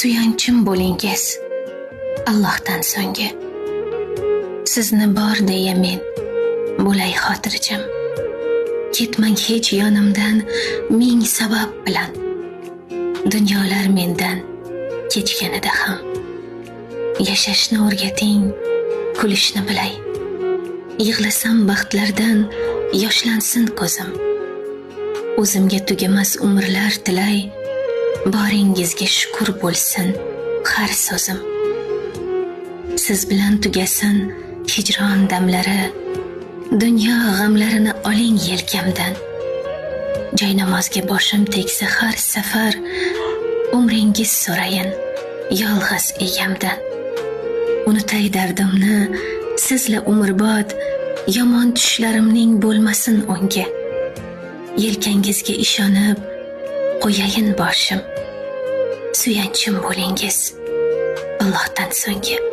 suyanchim bo'lingiz Allohdan so'nggi. Sizni bor deya men bo'lay xotirjam. Ketmang hech yonimdan ming sabab bilan. Dunyolar mendan kechganida ham yashashni o'rgating, kulishni bilay. Yig'lasam baxtlardan yoshlansin ko'zim. O'zimga tugamas umrlar tilay, boringizga shukr bo'lsin har so'zim. Siz bilan tugasin hijron damlari, dunyo g'amlarini oling yelkamdan. Joynamozga boshim tegsa har safar, umringiz so'rayin yolg'iz egamdan. Unutay dardimni sizla umrbod, yomon tushlarimning bo'lmasin o'nga. Yelkangizga ishonib qo'yayin boshim, suyanchim bo'lingiz Allohdan so'nggi.